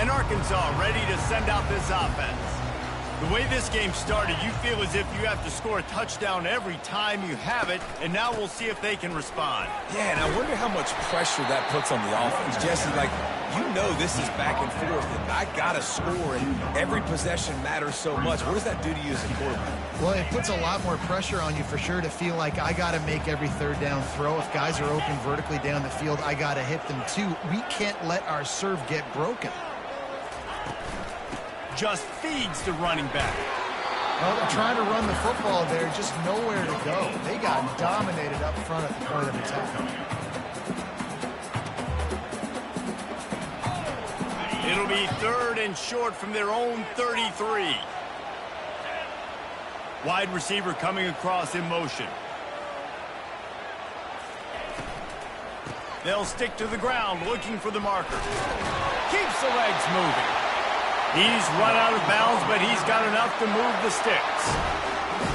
And Arkansas ready to send out this offense. The way this game started, you feel as if you have to score a touchdown every time you have it, and now we'll see if they can respond. Yeah, and I wonder how much pressure that puts on the offense. Jesse, like, you know this is back and forth, and I got to score, and every possession matters so much. What does that do to you as a quarterback? Well, it puts a lot more pressure on you for sure to feel like I got to make every third down throw. If guys are open vertically down the field, I got to hit them too. We can't let our serve get broken. Just feeds the running back. Well, they're trying to run the football there, just nowhere to go. They got dominated up front at the point of attack. It'll be 3rd and short from their own 33. Wide receiver coming across in motion. They'll stick to the ground looking for the marker. Keeps the legs moving. He's run out of bounds, but he's got enough to move the sticks.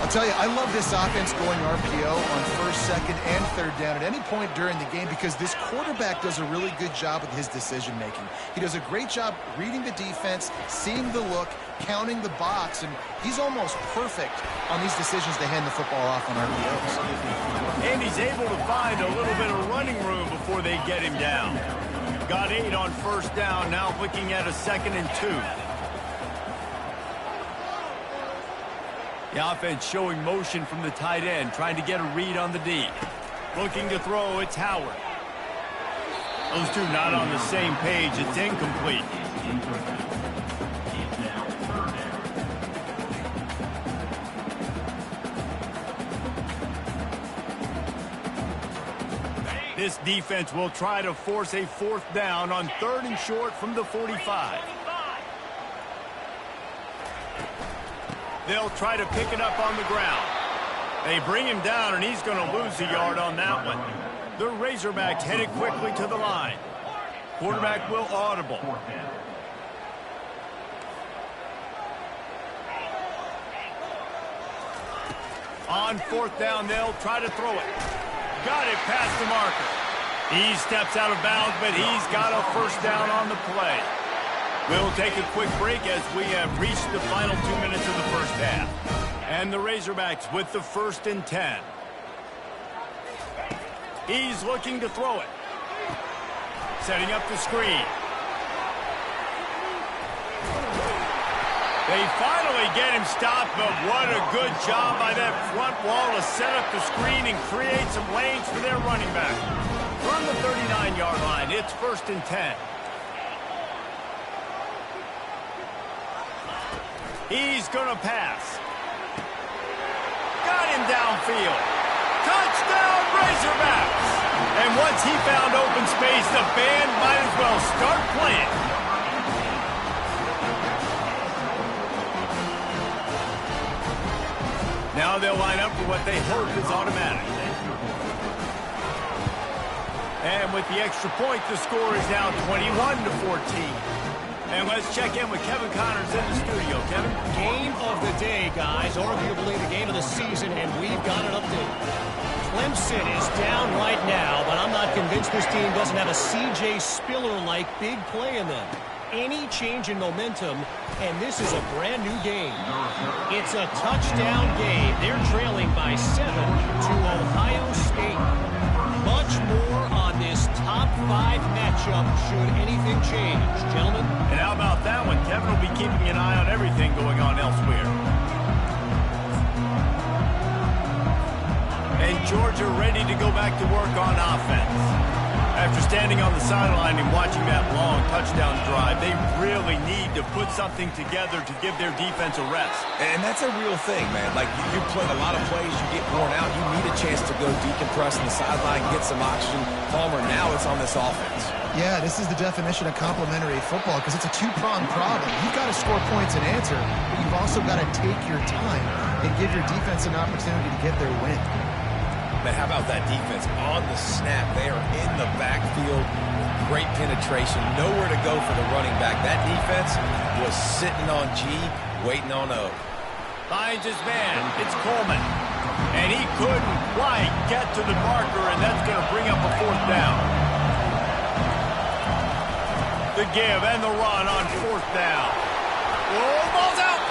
I'll tell you, I love this offense going RPO on 1st, 2nd, and 3rd down at any point during the game because this quarterback does a really good job with his decision-making. He does a great job reading the defense, seeing the look, counting the box, and he's almost perfect on these decisions to hand the football off on RPOs. And he's able to find a little bit of running room before they get him down. Got 8 on 1st down, now looking at a 2nd and 2. The offense showing motion from the tight end, trying to get a read on the D. Looking to throw, it's Howard. Those two not on the same page, it's incomplete. This defense will try to force a 4th down on 3rd and short from the 45. They'll try to pick it up on the ground. They bring him down, and he's going to lose a yard on that one. The Razorbacks headed quickly to the line. Quarterback will audible. On 4th down, they'll try to throw it. Got it past the marker. He steps out of bounds, but he's got a 1st down on the play. We'll take a quick break as we have reached the final 2 minutes of the 1st half. And the Razorbacks with the 1st and 10. He's looking to throw it. Setting up the screen. They finally get him stopped, but what a good job by that front wall to set up the screen and create some lanes for their running back. From the 39-yard line, it's 1st and 10. He's going to pass. Got him downfield. Touchdown, Razorbacks! And once he found open space, the band might as well start playing. Now they'll line up for what they hope is automatic. And with the extra point, the score is now 21-14. And let's check in with Kevin Connors in the studio. Kevin? Game of the day, guys. Arguably the game of the season, and we've got an update. Clemson is down right now, but I'm not convinced this team doesn't have a C.J. Spiller-like big play in them. Any change in momentum, and this is a brand new game. It's a touchdown game. They're trailing by 7 to Ohio State. Much more on this top 5 matchup should anything change. Gentlemen? And how about that one? Kevin will be keeping an eye on everything going on elsewhere. And Georgia ready to go back to work on offense. After standing on the sideline and watching that long touchdown drive, they really need to put something together to give their defense a rest. And that's a real thing, man. Like, you play a lot of plays, you get worn out, you need a chance to go decompress on the sideline, get some oxygen. Palmer, now it's on this offense. Yeah, this is the definition of complementary football because it's a two-pronged problem. You've got to score points and answer, but you've also got to take your time and give your defense an opportunity to get their win. But how about that defense on the snap? They are in the backfield. Great penetration. Nowhere to go for the running back. That defense was sitting on G, waiting on O. Finds his man. It's Coleman. And he couldn't quite get to the marker, and that's going to bring up a 4th down. The give and the run on 4th down. Oh, ball's out.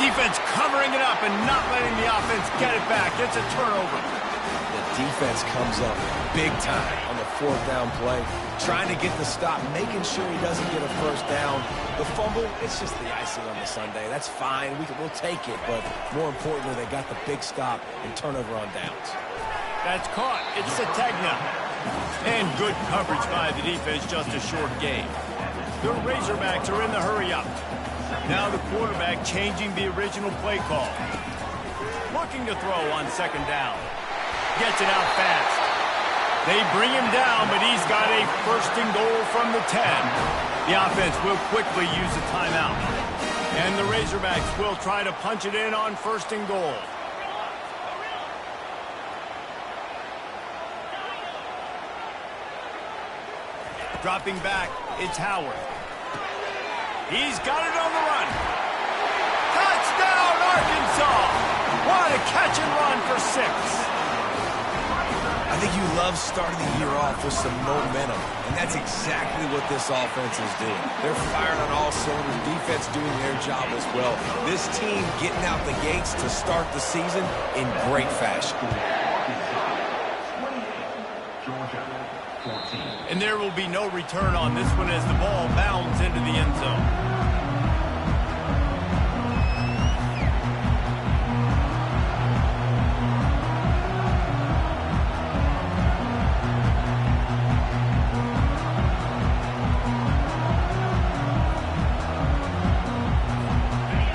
Defense covering it up and not letting the offense get it back. It's a turnover. The defense comes up big time on the 4th down play, trying to get the stop, making sure he doesn't get a first down. The fumble, it's just the icing on the sundae. That's fine. We'll take it, but more importantly, they got the big stop and turnover on downs. That's caught. It's Sategna. And good coverage by the defense, just a short gain. The Razorbacks are in the hurry-up. Now the quarterback changing the original play call. Looking to throw on 2nd down. Gets it out fast. They bring him down, but he's got a 1st and goal from the 10. The offense will quickly use a timeout. And the Razorbacks will try to punch it in on 1st and goal. Dropping back, it's Howard. He's got it on the run. Touchdown, Arkansas! What a catch and run for 6. I think you love starting the year off with some momentum, and that's exactly what this offense is doing. They're firing on all cylinders, defense doing their job as well. This team getting out the gates to start the season in great fashion. And there will be no return on this one as the ball bounds into the end zone.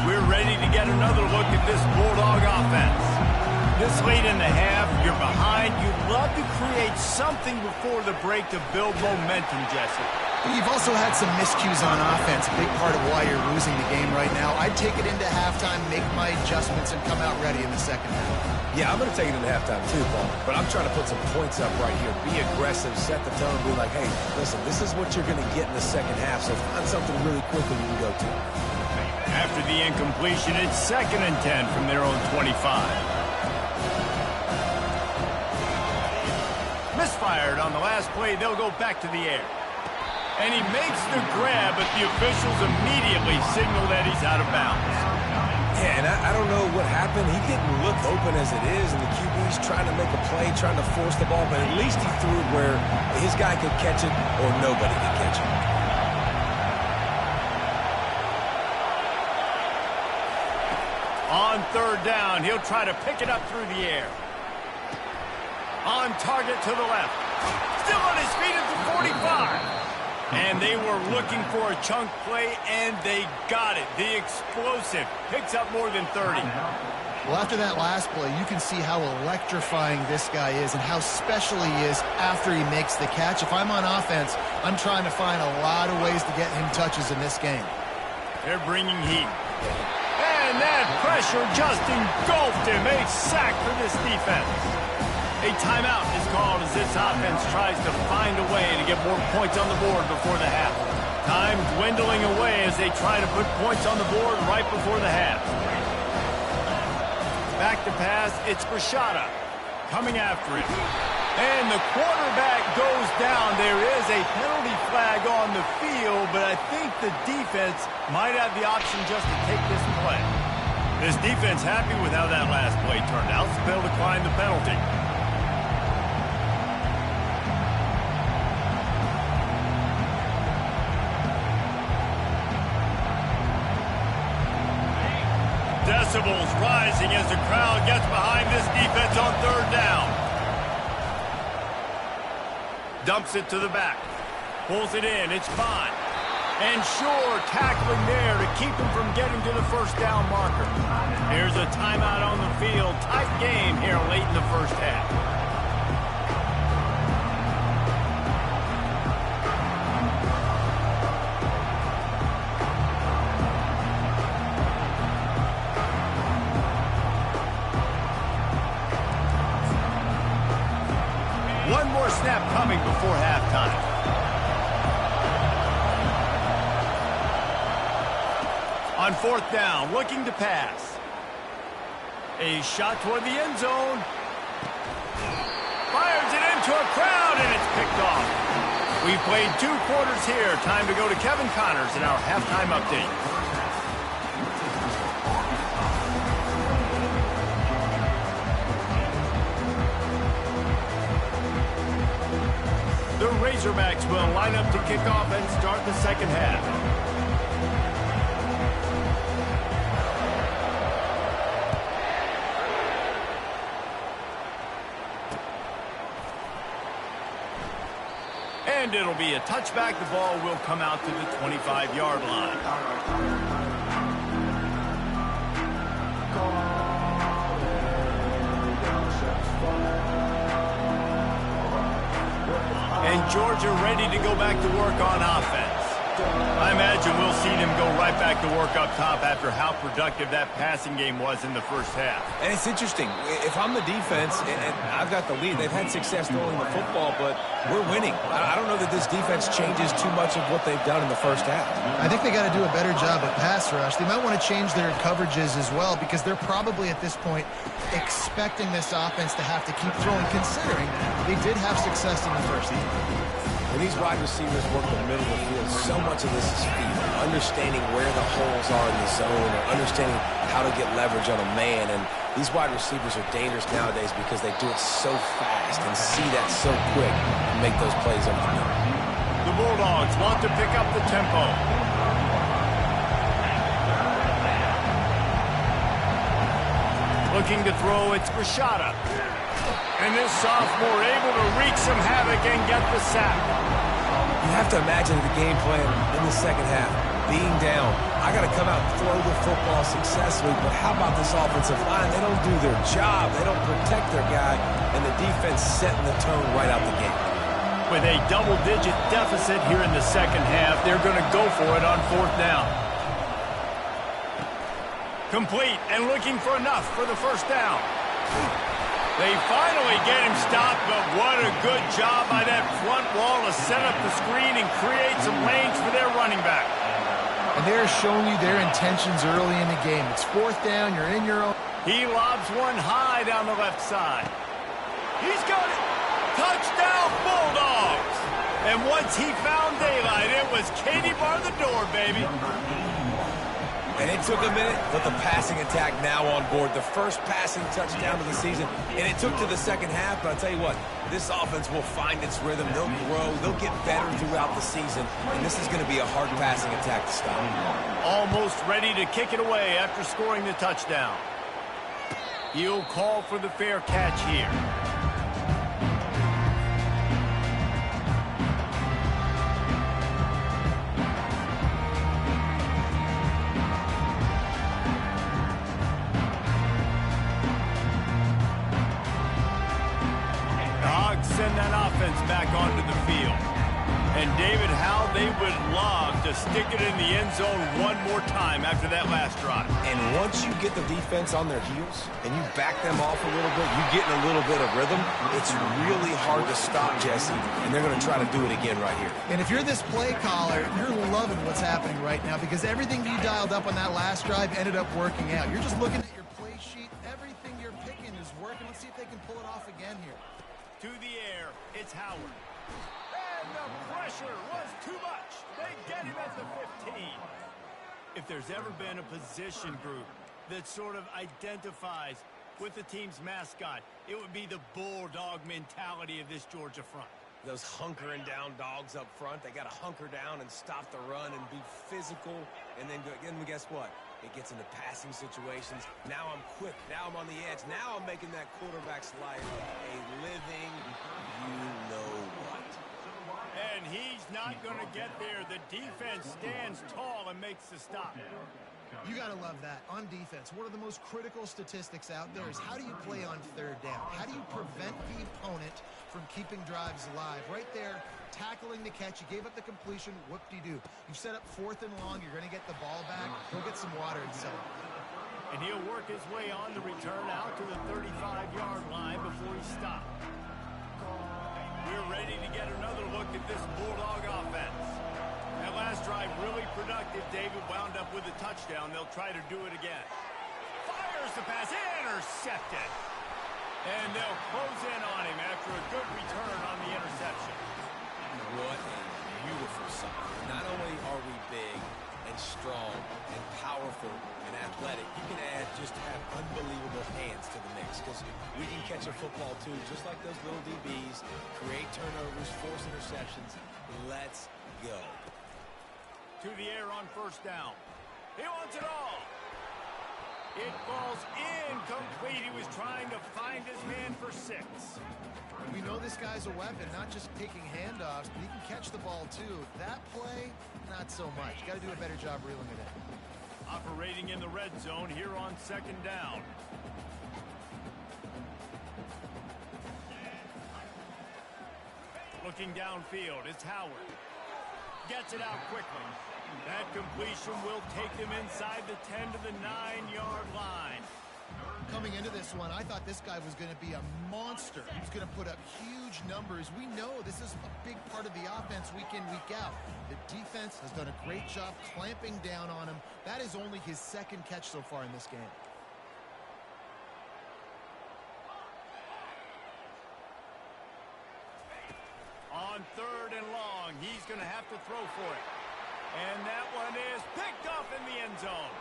We're ready to get another look at this Bulldog offense. This late in the half, you're behind. You'd love to create something before the break to build momentum, Jesse. You've also had some miscues on offense, a big part of why you're losing the game right now. I'd take it into halftime, make my adjustments, and come out ready in the 2nd half. Yeah, I'm going to take it into halftime too, Paul. But I'm trying to put some points up right here. Be aggressive, set the tone, be like, hey, listen, this is what you're going to get in the 2nd half, so find something really quickly you can go to. After the incompletion, it's 2nd and 10 from their own 25. Misfired on the last play. They'll go back to the air. And he makes the grab, but the officials immediately signal that he's out of bounds. Yeah, and I don't know what happened. He didn't look open as it is, and the QB's trying to make a play, trying to force the ball, but at least he threw it where his guy could catch it or nobody could catch it. On 3rd down, he'll try to pick it up through the air. On target to the left. Still on his feet at the 45. And they were looking for a chunk play, and they got it. The explosive picks up more than 30. Well, after that last play, you can see how electrifying this guy is and how special he is after he makes the catch. If I'm on offense, I'm trying to find a lot of ways to get him touches in this game. They're bringing heat. And that pressure just engulfed him. A sack for this defense. A timeout is called as this offense tries to find a way to get more points on the board before the half. Time dwindling away as they try to put points on the board right before the half. Back to pass, it's Rashada coming after it. And the quarterback goes down. There is a penalty flag on the field, but I think the defense might have the option just to take this play. This defense happy with how that last play turned out, so they'll decline the penalty. Decibels rising as the crowd gets behind this defense on 3rd down. Dumps it to the back. Pulls it in. It's fine. And Shore tackling there to keep him from getting to the 1st down marker. Here's a timeout on the field. Tight game here late in the 1st half. One more snap coming before halftime. On 4th down, looking to pass. A shot toward the end zone. Fires it into a crowd, and it's picked off. We We played 2 quarters here. Time to go to Kevin Connors in our halftime update. The Razorbacks will line up to kick off and start the second half. And it'll be a touchback. The ball will come out to the 25-yard line. And Georgia ready to go back to work on offense. I imagine we'll see them go right back to work up top after how productive that passing game was in the first half. And it's interesting. If I'm the defense and I've got the lead, they've had success throwing the football, but we're winning. I don't know that this defense changes too much of what they've done in the first half. I think they got to do a better job at pass rush. They might want to change their coverages as well because they're probably at this point expecting this offense to have to keep throwing, considering they did have success in the first half. When these wide receivers work the middle of the field, so much of this is feet, understanding where the holes are in the zone, or understanding how to get leverage on a man. And these wide receivers are dangerous nowadays because they do it so fast and see that so quick and make those plays over the middle. The Bulldogs want to pick up the tempo. Looking to throw, it's Rashada. And this sophomore able to wreak some havoc and get the sack. You have to imagine the game plan in the second half. Being down, I got to come out and throw the football successfully, but how about this offensive line? They don't do their job. They don't protect their guy, and the defense setting the tone right out the gate. With a double-digit deficit here in the second half, they're going to go for it on 4th down. Complete and looking for enough for the first down. They finally get him stopped, but what a good job by that front wall to set up the screen and create some lanes for their running back. And they're showing you their intentions early in the game. It's 4th down, you're in your own. He lobs one high down the left side. He's got it. Touchdown, Bulldogs. And once he found daylight, it was Katie bar the door, baby. And it took a minute, but the passing attack now on board. The first passing touchdown of the season, and it took to the second half, but I'll tell you what, this offense will find its rhythm. They'll grow. They'll get better throughout the season, and this is going to be a hard passing attack to stop. Almost ready to kick it away after scoring the touchdown. He'll call for the fair catch here. Send that offense back onto the field. And David, how they would love to stick it in the end zone one more time after that last drive. And once you get the defense on their heels and you back them off a little bit, you get in a little bit of rhythm, it's really hard to stop, Jesse, and they're going to try to do it again right here. And if you're this play caller, you're loving what's happening right now because everything you dialed up on that last drive ended up working out. You're just looking at your play sheet. Everything you're picking is working. Let's see if they can pull it off again here. To the air, it's Howard. And the pressure was too much. They get him at the 15. If there's ever been a position group that sort of identifies with the team's mascot, it would be the Bulldog mentality of this Georgia front. Those hunkering down dogs up front, they got to hunker down and stop the run and be physical. And then guess what? It gets into passing situations. Now I'm quick. Now I'm on the edge. Now I'm making that quarterback's life a living you-know-what. And he's not going to get there. The defense stands tall and makes the stop. You got to love that. On defense, one of the most critical statistics out there is how do you play on 3rd down? How do you prevent the opponent from keeping drives alive? Right there, tackling the catch. You gave up the completion. Whoop-de-doo. You've set up 4th and long. You're going to get the ball back. Go get some water and settle. And he'll work his way on the return out to the 35-yard line before he stopped. We're ready to get another look at this Bulldog offense. That last drive really productive. David wound up with a touchdown. They'll try to do it again. Fires the pass. Intercepted. And they'll close in on him after a good return on the interception. What a athletic, you can just have unbelievable hands to the mix because we can catch a football too, just like those little DBs, create turnovers, force interceptions. Let's go. To the air on first down. He wants it all. It falls incomplete. He was trying to find his man for 6. We know this guy's a weapon, not just taking handoffs, but he can catch the ball too. That play, not so much. Got to do a better job reeling it in. Operating in the red zone here on second down. Looking downfield, it's Howard. Gets it out quickly. That completion will take them inside the 10 to the 9-yard line. Coming into this one, I thought this guy was going to be a monster. He was going to put up huge numbers. We know this is a big part of the offense week in, week out. The defense has done a great job clamping down on him. That is only his 2nd catch so far in this game. On 3rd and long, he's going to have to throw for it. And that one is picked off in the end zone.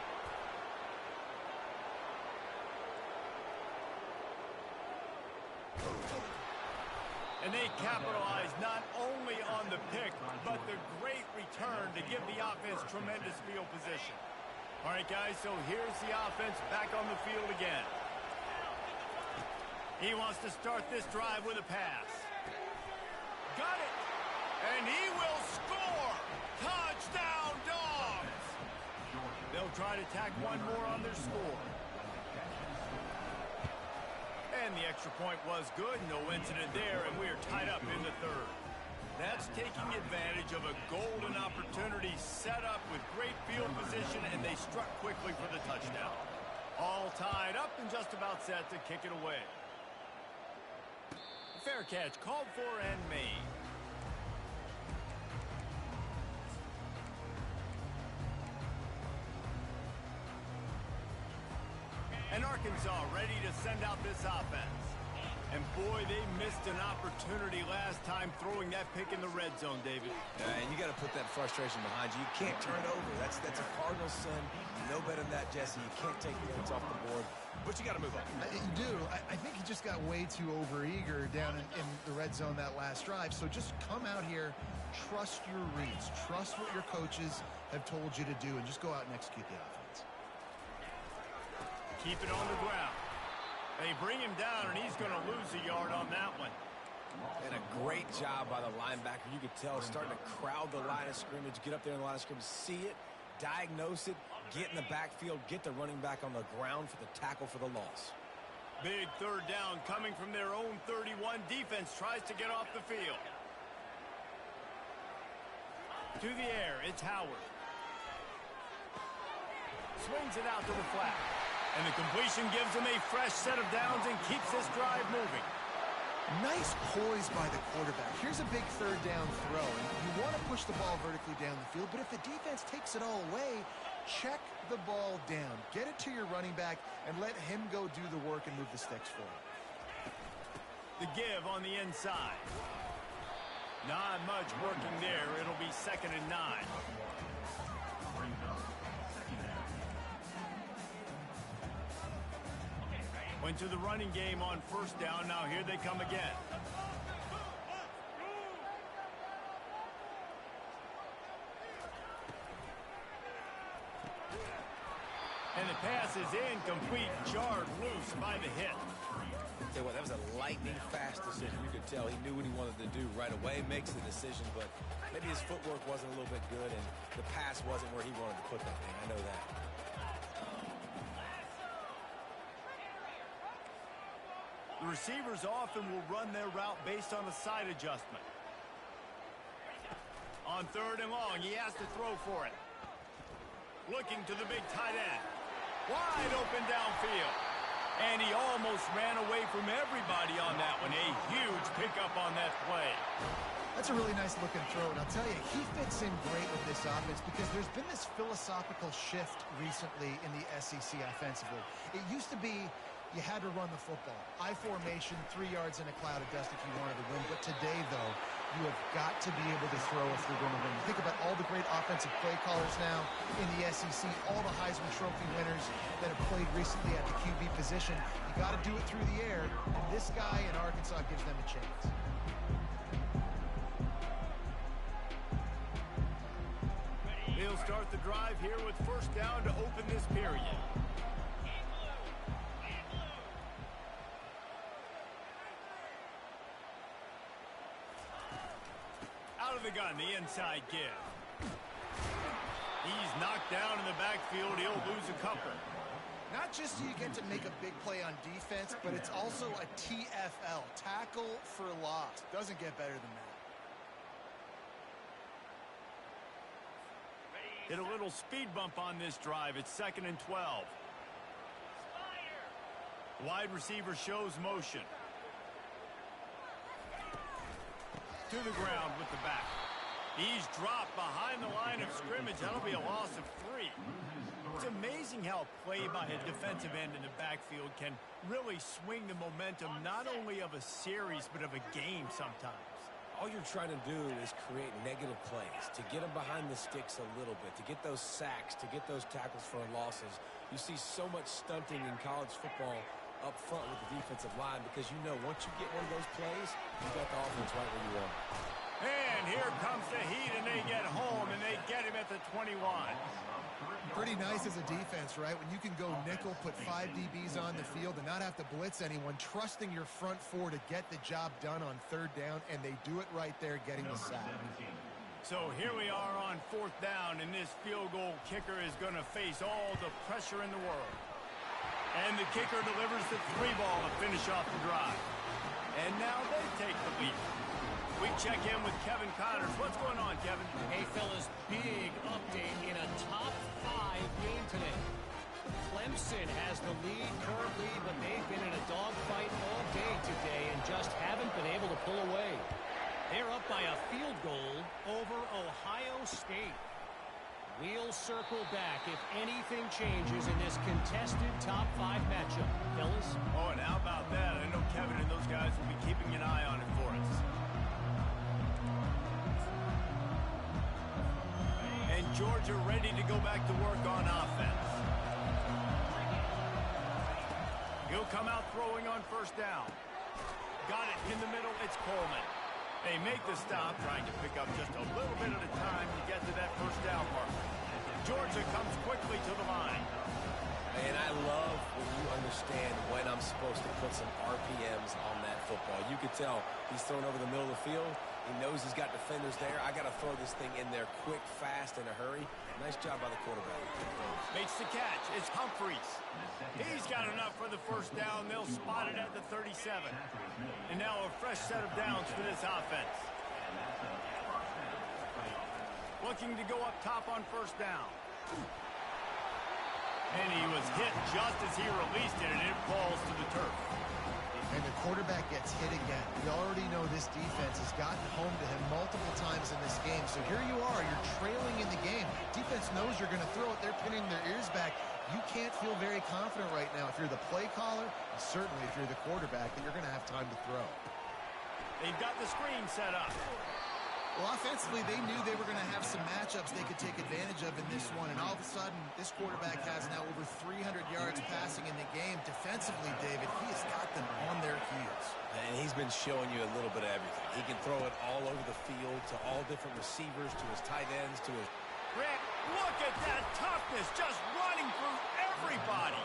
And they capitalize not only on the pick, but the great return to give the offense tremendous field position. All right, guys, so here's the offense back on the field again. He wants to start this drive with a pass. Got it! And he will score! Touchdown, Dogs! They'll try to tack one more on their score. And the extra point was good. No incident there, and we are tied up in the 3rd. That's taking advantage of a golden opportunity set up with great field position, and they struck quickly for the touchdown. All tied up and just about set to kick it away. Fair catch called for and made. And Arkansas ready to send out this offense. And boy, they missed an opportunity last time throwing that pick in the red zone, David. And you got to put that frustration behind you. You can't turn it over. That's a cardinal sin. You know better than that, Jesse. You can't take points off the board, but you got to move on. You do. I think he just got way too overeager down in the red zone that last drive. So just come out here, trust your reads, trust what your coaches have told you to do, and just go out and execute the offense. Keep it on the ground. They bring him down, and he's going to lose a yard on that one. And a great job by the linebacker. You could tell starting to crowd the line of scrimmage, get up there in the line of scrimmage, see it, diagnose it, get in the backfield, get the running back on the ground for the tackle for the loss. Big 3rd down coming from their own 31. Defense tries to get off the field. To the air, it's Howard. Swings it out to the flat. And the completion gives them a fresh set of downs and keeps this drive moving. Nice poise by the quarterback. Here's a big 3rd down throw. And you want to push the ball vertically down the field, but if the defense takes it all away, check the ball down. Get it to your running back and let him go do the work and move the sticks for you. The give on the inside. Not much working there. It'll be 2nd and 9. Went to the running game on first down. Now here they come again. And the pass is incomplete, jarred loose by the hit. Tell you what, that was a lightning-fast decision. You could tell he knew what he wanted to do right away, makes the decision, but maybe his footwork wasn't a little bit good, and the pass wasn't where he wanted to put that thing. I know that. The receivers often will run their route based on a side adjustment. On 3rd and long, he has to throw for it. Looking to the big tight end. Wide open downfield. And he almost ran away from everybody on that one. A huge pickup on that play. That's a really nice looking throw, and I'll tell you, he fits in great with this offense because there's been this philosophical shift recently in the SEC offensively. It used to be you had to run the football. I formation, 3 yards in a cloud of dust if you wanted to win. But today, though, you have got to be able to throw if you're going to win. Think about all the great offensive play callers now in the SEC, all the Heisman Trophy winners that have played recently at the QB position. You got to do it through the air, and this guy in Arkansas gives them a chance. They'll start the drive here with first down to open this period. Out of the gun, the inside give. He's knocked down in the backfield. He'll lose a couple. Not just do you get to make a big play on defense, but it's also a TFL, tackle for loss. Doesn't get better than that. Hit a little speed bump on this drive. It's 2nd and 12. Wide receiver shows motion. To the ground with the back. He's dropped behind the line of scrimmage. That'll be a loss of 3. It's amazing how play by a defensive end in the backfield can really swing the momentum not only of a series but of a game sometimes. All you're trying to do is create negative plays, to get them behind the sticks a little bit, to get those sacks, to get those tackles for losses. You see so much stunting in college football up front with the defensive line because you know once you get one of those plays, you got the offense right where you want. And here comes the heat, and they get home, and they get him at the 21. Pretty nice as a defense, right? When you can go nickel, put 5 DBs on the field and not have to blitz anyone, trusting your front 4 to get the job done on 3rd down, and they do it right there, getting the sack. So here we are on 4th down, and this field goal kicker is going to face all the pressure in the world. And the kicker delivers the 3 ball to finish off the drive. And now they take the lead. We check in with Kevin Connors. What's going on, Kevin? Hey, fellas, big update in a top 5 game today. Clemson has the lead currently, but they've been in a dogfight all day today and just haven't been able to pull away. They're up by a field goal over Ohio State. We'll circle back if anything changes in this contested top 5 matchup. Fellas? Oh, and how about that? I know Kevin and those guys will be keeping an eye on it for us. And Georgia ready to go back to work on offense. He'll come out throwing on 1st down. Got it in the middle. It's Coleman. They make the stop, trying to pick up just a little bit at a time to get to that 1st down mark. Georgia comes quickly to the line. And I love when you understand when I'm supposed to put some RPMs on that football. You could tell he's thrown over the middle of the field. He knows he's got defenders there. I got to throw this thing in there quick, fast, in a hurry. Nice job by the quarterback. Makes the catch. It's Humphreys. He's got enough for the 1st down. They'll spot it at the 37. And now a fresh set of downs for this offense. Looking to go up top on 1st down. And he was hit just as he released it, and it falls to the turf. And the quarterback gets hit again. We already know this defense has gotten home to him multiple times in this game. So here you are, you're trailing in the game. Defense knows you're going to throw it. They're pinning their ears back. You can't feel very confident right now if you're the play caller, and certainly if you're the quarterback, that you're going to have time to throw. They've got the screen set up. Well, offensively, they knew they were going to have some matchups they could take advantage of in this one, and all of a sudden, this quarterback has now over 300 yards passing in the game. Defensively, David, he has got them on their heels. And he's been showing you a little bit of everything. He can throw it all over the field to all different receivers, to his tight ends, to his... Rick, look at that toughness, just running through everybody.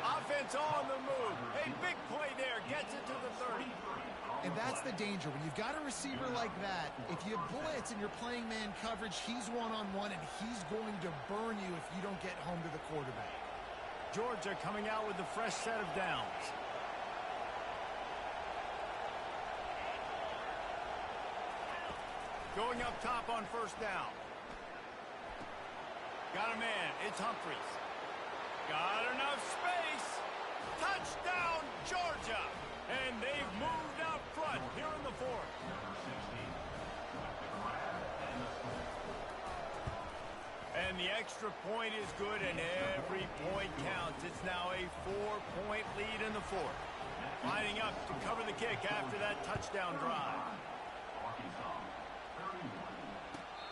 Offense on the move. A big play there, gets it to the 30. And that's the danger. When you've got a receiver like that, if you blitz and you're playing man coverage, he's one-on-one, and he's going to burn you if you don't get home to the quarterback. Georgia coming out with a fresh set of downs. Going up top on 1st down. Got a man. It's Humphreys. Got enough space. Touchdown, Georgia. And they've moved out front here in the 4th. And the extra point is good, and every point counts. It's now a 4-point lead in the 4th. Lining up to cover the kick after that touchdown drive.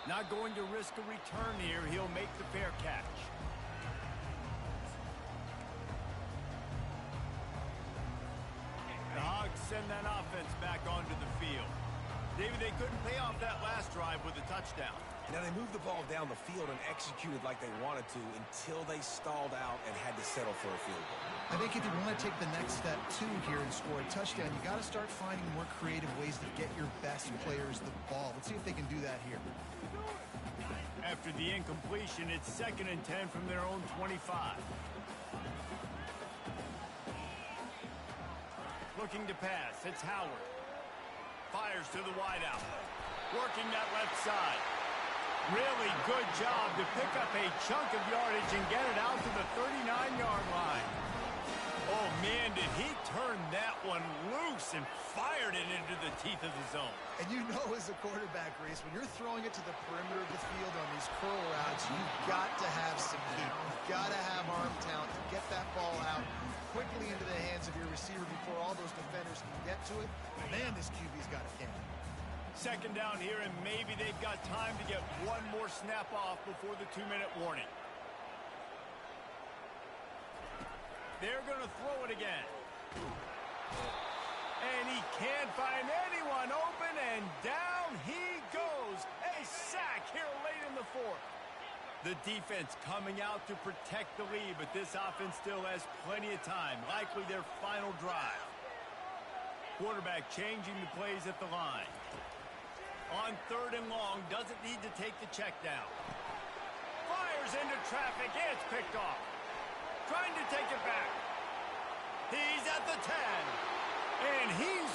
Not going to risk a return here. He'll make the fair catch. The Hogs send that offense back onto the field. David, they couldn't pay off that last drive with a touchdown. Now, they moved the ball down the field and executed like they wanted to until they stalled out and had to settle for a field goal. I think if you want to take the next step, too, here and score a touchdown, you got to start finding more creative ways to get your best players the ball. Let's see if they can do that here. After the incompletion, it's 2nd and 10 from their own 25. Looking to pass, it's Howard. Fires to the wideout. Working that left side. Really good job to pick up a chunk of yardage and get it out to the 39-yard line. Oh, man, did he turn that one loose and fired it into the teeth of the zone. And you know, as a quarterback, Reese, when you're throwing it to the perimeter of the field on these curl routes, you've got to have some heat. You've got to have arm talent to get that ball out quickly into the hands of your receiver before all those defenders can get to it. Man, this QB's got a cannon. 2nd down here, and maybe they've got time to get one more snap off before the 2-minute warning. They're going to throw it again. And he can't find anyone open, and down he goes. A sack here late in the 4th. The defense coming out to protect the lead, but this offense still has plenty of time, likely their final drive. Quarterback changing the plays at the line. On 3rd and long, doesn't need to take the check down. Fires into traffic, it's picked off. Trying to take it back. He's at the 10, and he's